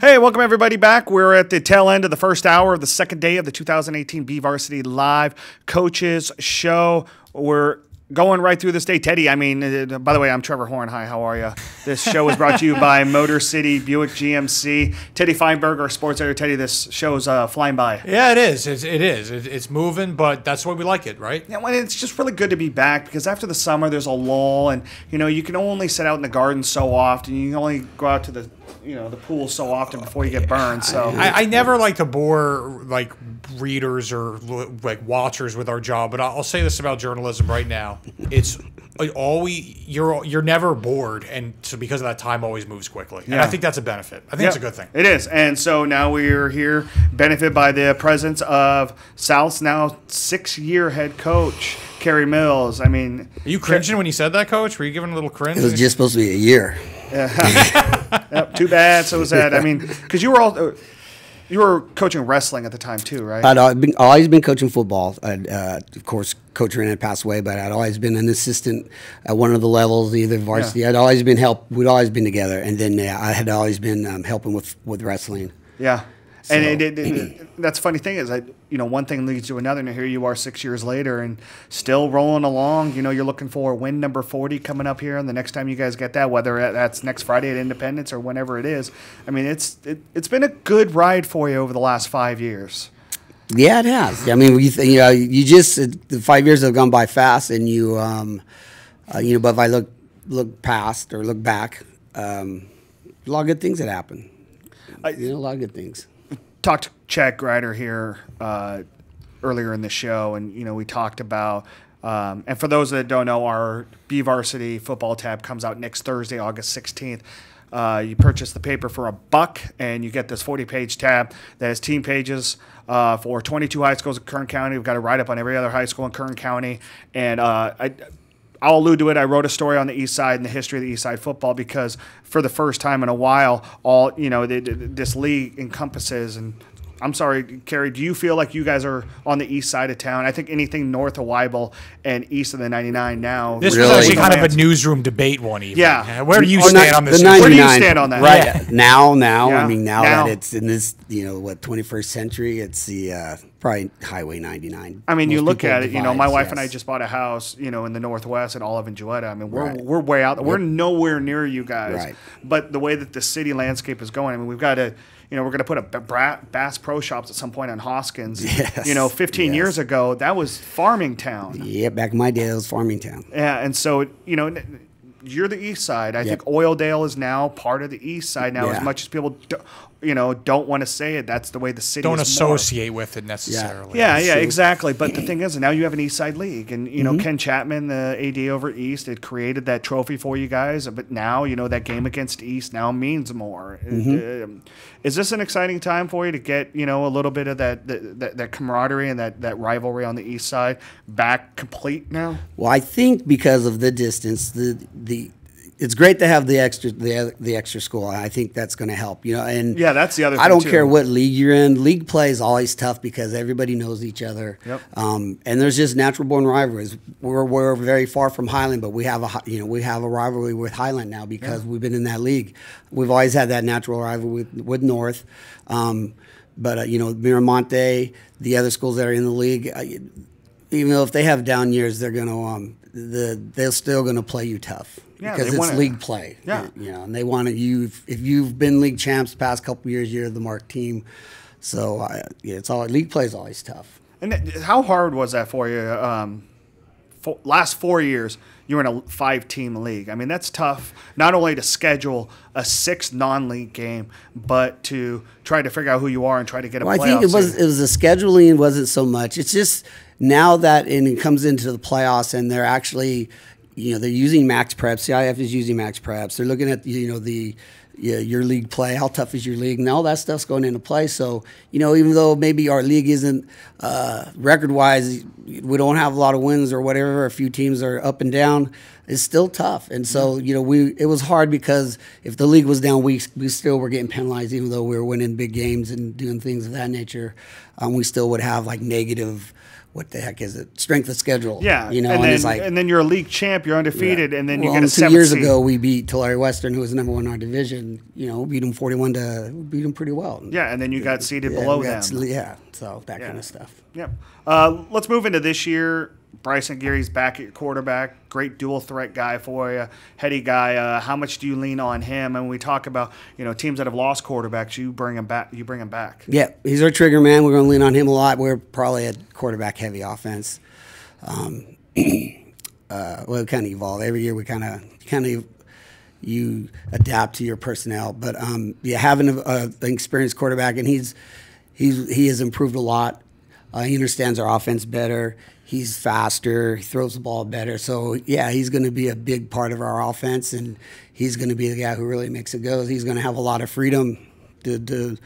Hey, welcome everybody back. We're at the tail end of the first hour of the second day of the 2018 BVarsity Live Coaches Show. We're going right through this day. Teddy, I mean, by the way, I'm Trevor Horn. Hi, how are you? This show is brought to you by Motor City Buick GMC. Teddy Feinberg, our sports editor. Teddy, this show's flying by. Yeah, it is. It's moving, but that's why we like it, right? Yeah, well, it's just really good to be back because after the summer, there's a lull, and you can only sit out in the garden so often. You can only go out to the pool so often before you get burned. So I never like to bore like readers or like watchers with our job, but I'll say this about journalism right now: it's you're never bored, and so because of that, time always moves quickly, and I think that's a benefit. I think it's a good thing. It is, and so now we are here, benefited by the presence of South's now 6-year head coach, Cary Mills. I mean, are you cringing when you said that, Coach? Were you giving a little cringe? It was just supposed to be a year. Yep, too bad. So was that. I mean, because you were coaching wrestling at the time too, right? I'd always been coaching football. Of course, Coach Ren had passed away, but I'd always been an assistant at one of the levels, either varsity. Yeah. I'd always been We'd always been together, and then I had always been helping with wrestling. Yeah. So. And that's the funny thing is one thing leads to another, and here you are 6 years later and still rolling along. You're looking for win number 40 coming up here, and the next time you guys get that, whether that's next Friday at Independence or whenever it is, I mean, it's been a good ride for you over the last 5 years. Yeah, it has. I mean, the 5 years have gone by fast, and but if I look past or look back, a lot of good things that happen. A lot of good things. Talked to Chad Grider here earlier in the show, and we talked about and for those that don't know, our BVarsity football tab comes out next Thursday, August 16th. You purchase the paper for $1 and you get this 40-page tab that has team pages for 22 high schools in Kern County. We've got a write-up on every other high school in Kern County, and I'll allude to it. I wrote a story on the Eastside and the history of the Eastside football because for the first time in a while, this league encompasses. And I'm sorry, Cary, do you feel like you guys are on the east side of town? I think anything north of Weibel and east of the 99 now. This was actually kind of a newsroom debate one evening. Yeah. Where do you stand on this? Where do you stand on that? Right. Yeah. Now, I mean, now that it's in this, 21st century, it's the probably Highway 99. I mean, you look at it, my wife and I just bought a house, in the Northwest at Olive and Jewetta. I mean, we're way out. We're nowhere near you guys. Right. But the way that the city landscape is going, I mean, we've got to, we're going to put a Bass Pro Shops at some point on Hoskins. Yes. 15 years ago, that was farming town. Yeah, back in my day, it was farming town. Yeah, and so, you're the east side. I think Oildale is now part of the east side now, as much as people don't want to say it. That's the way the city don't is associate with it necessarily. Yeah, exactly. But the thing is, now you have an East Side League, and Ken Chapman, the AD over East, had created that trophy for you guys. But now that game against East now means more. Is this an exciting time for you to get a little bit of that camaraderie and that rivalry on the East Side back complete now? Well, I think because of the distance, it's great to have the extra school. I think that's going to help, And that's the other thing I don't too. care what league you're in. League play is always tough because everybody knows each other. Yep. And there's just natural born rivalries. We're very far from Highland, but we have a rivalry with Highland now because we've been in that league. We've always had that natural rivalry with North. But Miramonte, the other schools that are in the league, even though if they have down years, they're they're still gonna play you tough. Yeah, because it's league play. Yeah. And they want you. If you've been league champs the past couple of years, you're the marked team. So it's all league play is always tough. And how hard was that for you? Last 4 years, you were in a 5-team league. I mean, that's tough. Not only to schedule a 6th non-league game, but to try to figure out who you are and try to get a playoff. I think it was the scheduling wasn't so much. It's just now that it comes into the playoffs and they're actually. They're using max preps. CIF is using max preps. They're looking at your league play. How tough is your league? And all that stuff's going into play. So even though maybe our league isn't record-wise, we don't have a lot of wins or whatever. A few teams are up and down. It's still tough. And so it was hard because if the league was down, we still were getting penalized, even though we were winning big games and doing things of that nature. We still would have like negative what the heck is it? Strength of schedule. Yeah, you know, and then, it's like, and then you're a league champ, you're undefeated, and then you get a 2 7th years seed. ago we beat Tulare Western, who was number 1 in our division. You know, beat them 41 to beat them pretty well. Yeah, and then you got seeded below them. Yeah, so that kind of stuff. Yep. Let's move into this year. Bryson Gary's back at your quarterback. Great dual threat guy for you, heady guy. How much do you lean on him? And when we talk about teams that have lost quarterbacks, you bring him back. Yeah, he's our trigger man. We're going to lean on him a lot. We're probably a quarterback heavy offense. Well, it kind of evolve every year. We kind of you adapt to your personnel, but having an experienced quarterback, and he has improved a lot. He understands our offense better. He's faster. He throws the ball better. So, yeah, he's going to be a big part of our offense, and he's going to be the guy who really makes it go. He's going to have a lot of freedom to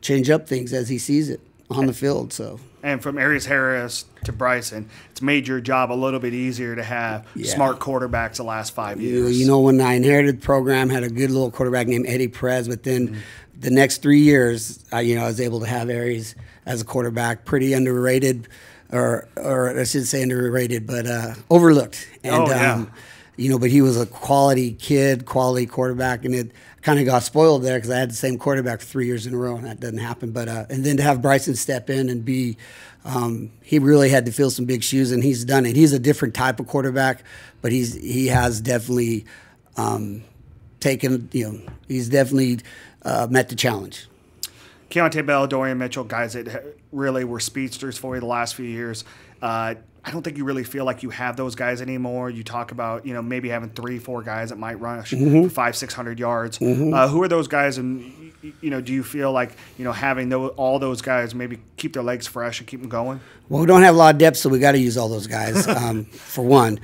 change up things as he sees it on the field. So. And from Arias Harris to Bryson, it's made your job a little bit easier to have smart quarterbacks the last 5 years. You know, when I inherited the program, had a good little quarterback named Eddie Perez, but then the next 3 years, I was able to have Arias as a quarterback, pretty underrated, or I should say underrated, but overlooked. And, but he was a quality kid, quality quarterback, and it kind of got spoiled there because I had the same quarterback for 3 years in a row, and that doesn't happen. But and then to have Bryson step in and be, he really had to fill some big shoes, and he's done it. He's a different type of quarterback, but he has definitely taken, he's definitely met the challenge. Keontae Bell, Dorian Mitchell, guys that really were speedsters for you the last few years. I don't think you really feel like you have those guys anymore. You talk about, maybe having 3-4 guys that might rush for 500-600 yards. Who are those guys? And, do you feel like, having all those guys maybe keep their legs fresh and keep them going? Well, we don't have a lot of depth, so we got to use all those guys, for one.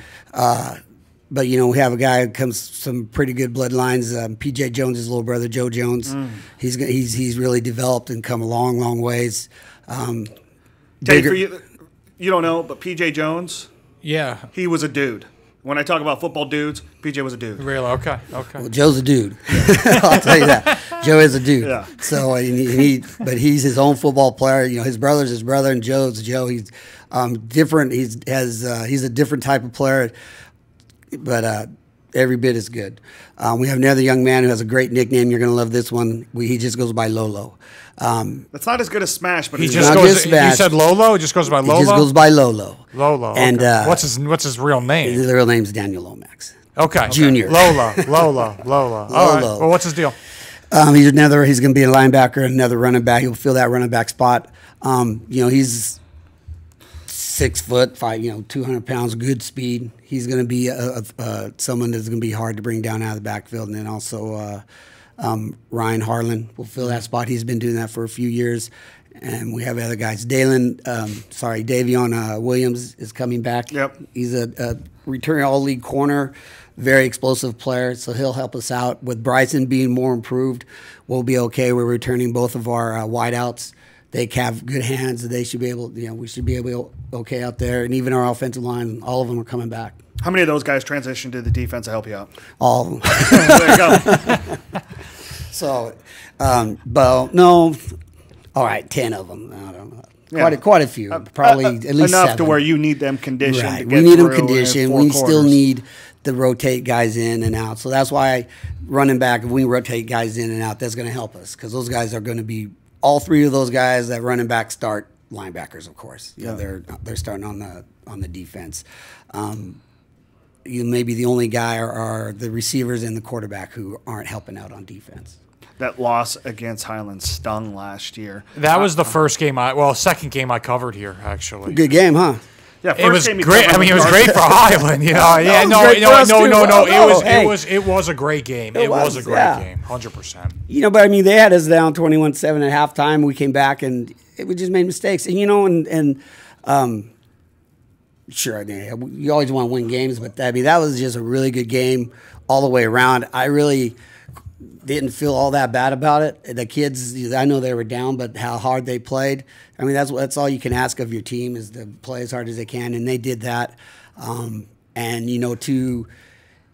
But, we have a guy who comes some pretty good bloodlines. P.J. Jones, his little brother, Joe Jones. He's really developed and come a long, long ways. You don't know, but P.J. Jones, he was a dude. When I talk about football dudes, P.J. was a dude. Really? Okay. Well, Joe's a dude. I'll tell you that. Joe is a dude. Yeah. So, but he's his own football player. His brother's his brother, and Joe's Joe. He's different. He's a different type of player. But every bit is good. We have another young man who has a great nickname. You're going to love this one. He just goes by Lolo. That's not as good as Smash, but he it's just not goes. You said Lolo. It just goes by Lolo. He just goes by Lolo. Lolo. And okay. What's his real name? His real name's Daniel Lomax. Okay. Junior. Lola. All right. Well, what's his deal? He's going to be a linebacker, another running back. He'll fill that running back spot. He's 6 foot, 200 pounds, good speed. He's going to be someone that's going to be hard to bring down out of the backfield. And then also Ryan Harlan will fill that spot. He's been doing that for a few years. And we have other guys. Davion Williams is coming back. Yep. He's a returning all-league corner, very explosive player, so he'll help us out. With Bryson being more improved, we'll be okay. We're returning both of our wideouts. They have good hands. They should be able, we should be able okay out there. And even our offensive line, all of them are coming back. How many of those guys transitioned to the defense to help you out? All of them. There you go. So, no, all right, 10 of them. I don't know. Quite a few. Probably at least enough 7. to where you need them conditioned. Right. To get we need them through conditioned. We still need to rotate guys in and out. So that's why running back, if we rotate guys in and out, that's going to help us because those guys are going to be all 3 of those guys that running back start linebackers, of course. They're starting on the defense. Maybe the only guy are the receivers and the quarterback who aren't helping out on defense. That loss against Highlands stung last year. That was the second game I covered here, actually. Good game, huh? Yeah, it was great. I mean, it was great for Highland. It was a great game. It was a great game, 100%. But I mean, they had us down 21-7 at halftime. We came back and we just made mistakes. And sure, you always want to win games, but that was just a really good game all the way around. I really didn't feel all that bad about it. The kids, I know they were down, but how hard they played. I mean, that's all you can ask of your team is to play as hard as they can, and they did that. It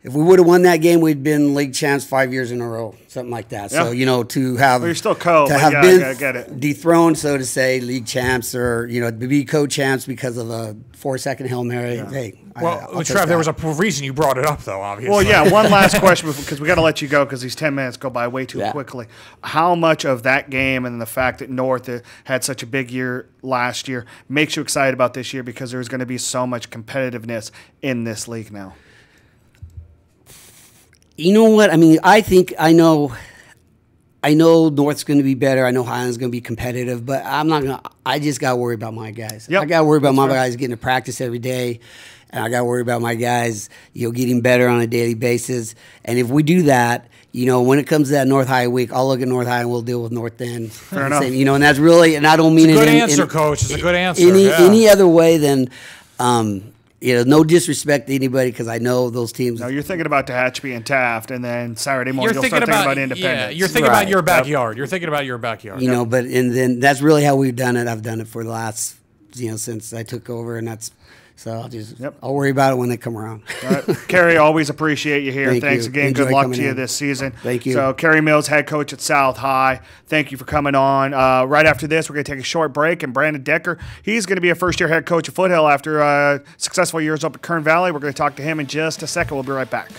if we would have won that game, we'd been league champs 5 years in a row, something like that. Yeah. So to have you're still co, to have yeah, been I get it. dethroned, so to say, league champs or to be co-champs because of a 4-second Hail Mary. Yeah. Hey, well, Trev, there was a reason you brought it up, though. Obviously. Well, yeah. One last question because we got to let you go because these 10 minutes go by way too quickly. How much of that game and the fact that North had such a big year last year makes you excited about this year because there's going to be so much competitiveness in this league now? You know what? I mean, I know North's going to be better. I know Highlands is going to be competitive, but I just got to worry about my guys. Yep. I got to worry about my guys getting to practice every day, and I got to worry about my guys, getting better on a daily basis. And if we do that, when it comes to that North High week, I'll look at North High and we'll deal with North End. Fair enough. And that's really, and I don't mean it's a good it answer, Coach. It's a good answer. Any other way than. No disrespect to anybody because I know those teams. No, you're thinking about Tehachapi and Taft, and then Saturday morning you'll start thinking about Independence. Yeah, you're thinking about your backyard. You're thinking about your backyard. And then that's really how we've done it. I've done it for the last, since I took over, and that's. So I'll worry about it when they come around. All right. Cary, always appreciate you here. Thanks you. again. Enjoy Good luck to you in. this season. Thank you. So Cary Mills, head coach at South High. Thank you for coming on. Right after this, we're going to take a short break, and Brandon Decker, he's going to be a first-year head coach at Foothill after successful years up at Kern Valley. We're going to talk to him in just a second. We'll be right back.